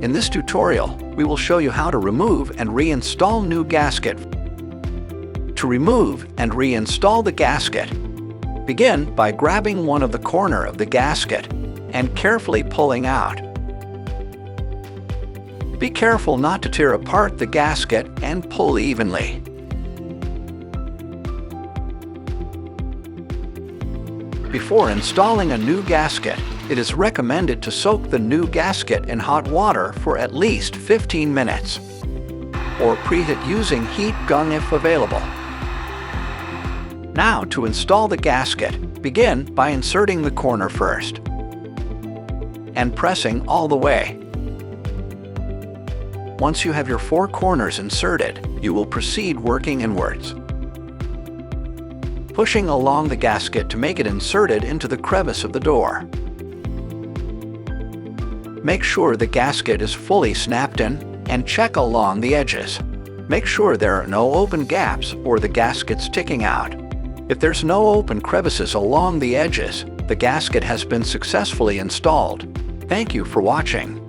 In this tutorial, we will show you how to remove and reinstall new gasket. To remove and reinstall the gasket, begin by grabbing one of the corner of the gasket and carefully pulling out. Be careful not to tear apart the gasket and pull evenly. Before installing a new gasket, it is recommended to soak the new gasket in hot water for at least 15 minutes, or preheat using heat gun if available. Now, to install the gasket, begin by inserting the corner first and pressing all the way. Once you have your 4 corners inserted, you will proceed working inwards, pushing along the gasket to make it inserted into the crevice of the door. Make sure the gasket is fully snapped in and check along the edges. Make sure there are no open gaps or the gasket sticking out. If there's no open crevices along the edges, the gasket has been successfully installed. Thank you for watching.